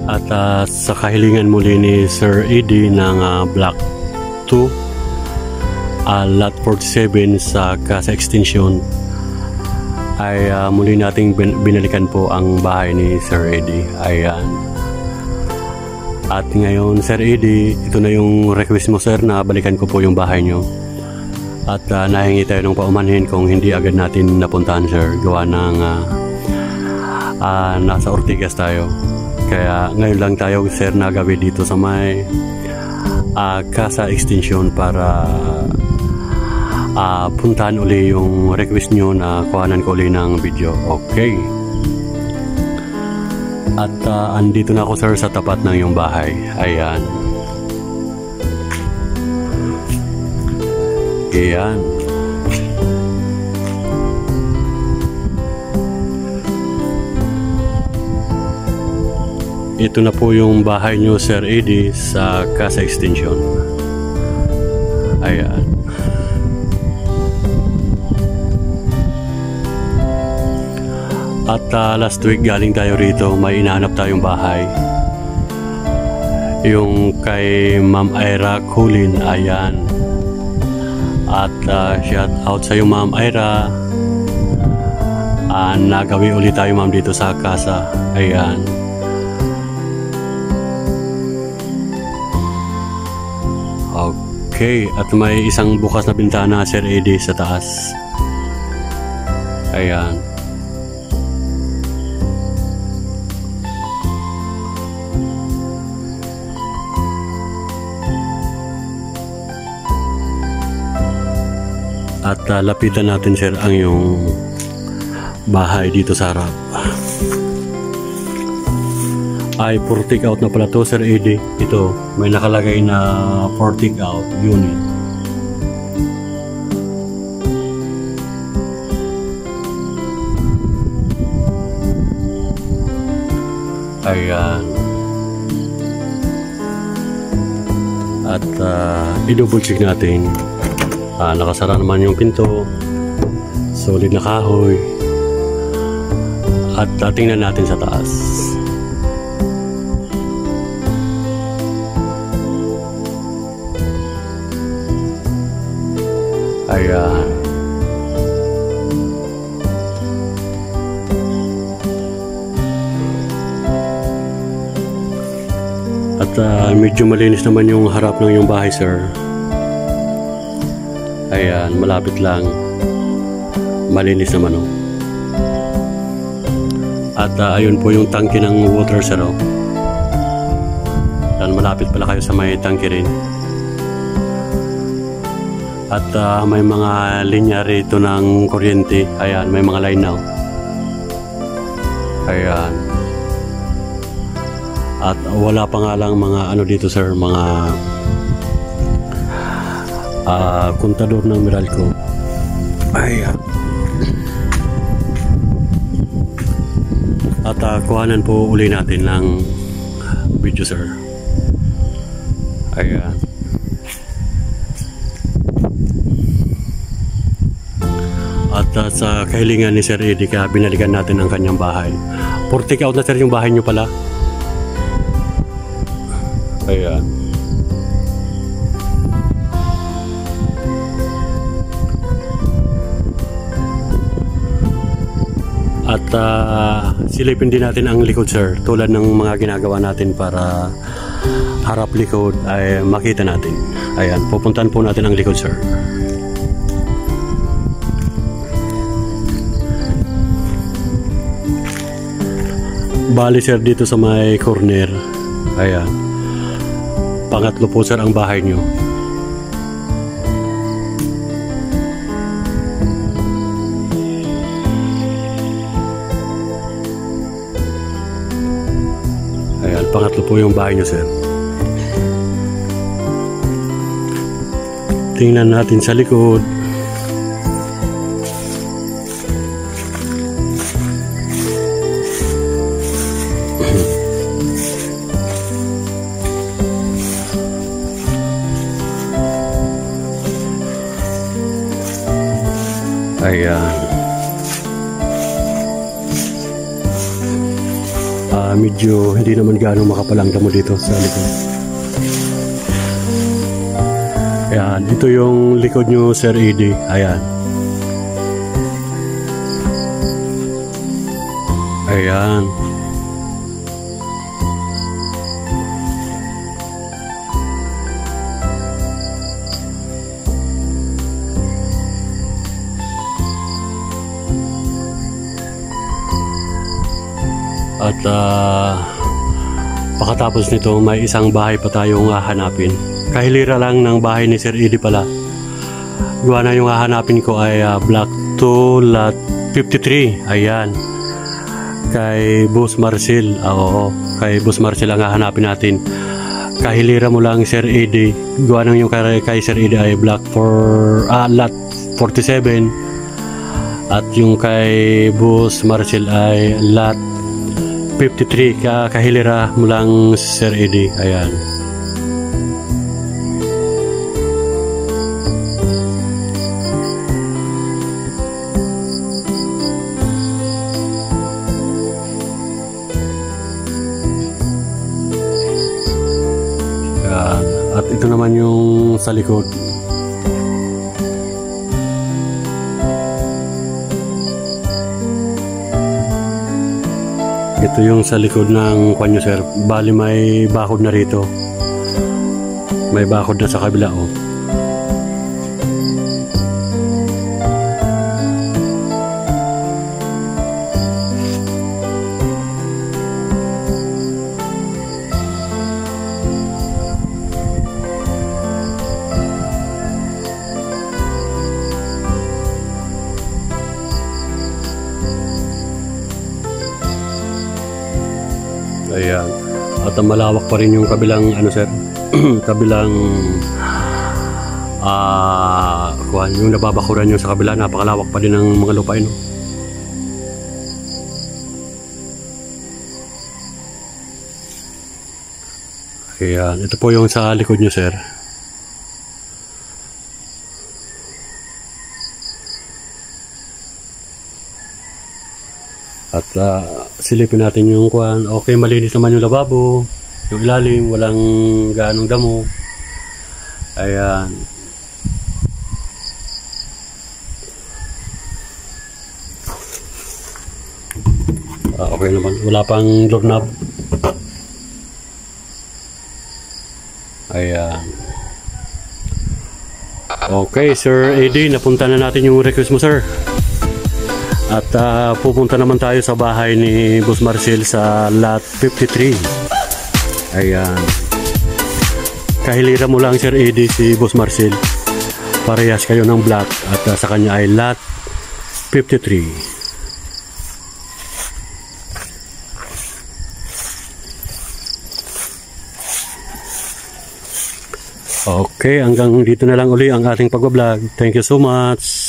At sa kahilingan muli ni Sir Eddie ng Block 2, Lot 47 sa Casa Extension, ay muli nating binalikan po ang bahay ni Sir Eddie. Ayan. At ngayon, Sir Eddie, ito na yung request mo, sir, na balikan ko po yung bahay nyo. At nahingi tayo ng paumanhin kung hindi agad natin napuntahan, sir. Gawa ng nasa Ortigas tayo. Kaya ngayon lang tayo, sir, nagawi dito sa may Casa Extension para puntahan uli yung request nyo na kuhanan ko uli ng video. Okay. At andito na ako, sir, sa tapat ng yung bahay. Ayan. Ayan. Ito na po yung bahay nyo, Sir Eddie, sa Casa Extension. Ayan. At last week galing tayo rito, may inahanap tayong bahay. Yung kay Ma'am Ira Kulin, ayan. At shout out sa iyo, Ma'am Ira. Nagawi ulit tayo, ma'am, dito sa casa. Ayan. Okay, at may isang bukas na bintana, Sir Eddie, sa taas. Ayan. At lapitan natin, sir, ang yung bahay dito sa harap. Ay, portic out na pala to, Sir Eddie. Ito, may nakalagay na portic out unit. Ayan. At i-double check natin. Nakasara naman yung pinto. Solid na kahoy. At tingnan natin sa taas. Ayan. At medyo malinis naman yung harap ng yung bahay, sir. Ayan, malapit lang. Malinis naman, oh. At ayun po yung tangke ng water, sir, oh. Ayan, malapit pala kayo sa may tangke rin. At may mga linya rito ng kuryente. Ayan, may mga line now. Ayan. At wala pa nga lang mga ano dito, sir, mga kontador ng Meralco. Ayan. At kuhanan po uli natin ng video, sir. Ayan. At sa kahilingan ni Sir Eddie, binalikan natin ang kanyang bahay. Portic out na, sir, yung bahay nyo pala. Ayan. At silipin din natin ang likod, sir, tulad ng mga ginagawa natin para harap likod ay makita natin. Ayan, pupuntahan po natin ang likod, sir. Bali, sir, dito sa may corner. Ayan. Pangatlo po, sir, ang bahay nyo. Ayan, pangatlo po yung bahay nyo, sir. Tingnan natin sa likod. Ayan. medyo hindi naman gaano makapal ang damo dito sa likod. Ayan, ito yung likod nyo, Sir Eddie. Ayan. Ayan. At pagkatapos nito, may isang bahay pa tayong hahanapin. Kahilira lang ng bahay ni Sir Eddie pala. Gawa na yung hahanapin ko ay Block 2, Lot 53. Ayan. Kay Boss Marcel. Oo, kay Boss Marcel ang hahanapin natin. Kahilira mo lang, Sir Eddie. Gawa na yung kay Sir Eddie ay Block 4, Lot 47. At yung kay Boss Marcel ay Lot 53. Kahilira mo lang, Sir Eddie. Ayan. At ito naman yung sa likod. Ito yung sa likod ng kwanyo, sir. Bali may bakod na rito. May bakod na sa kabila, oh. Ayan. At malawak pa rin yung kabilang ano, sir. Kabilang yung nababakuran yung sa kabila, napakalawak pa din ng mga lupain, no? Ayan. Ito po yung sa likod nyo, sir. At silipin natin yung kuwan. Okay, malinis naman yung lababo. Yung ilalim, walang gaanong damo. Ayan. Okay naman. Wala pang doorknob. Ayan. Okay, Sir Eddie, napunta na natin yung request mo, sir. At pupunta naman tayo sa bahay ni Boss Marcel sa Lot 53. Ayan. Kahilira mo lang, Sir Eddie, si Boss Marcel. Parehas kayo ng block. At sa kanya ay Lot 53. Okay, hanggang dito na lang uli ang ating pag-vlog. Thank you so much.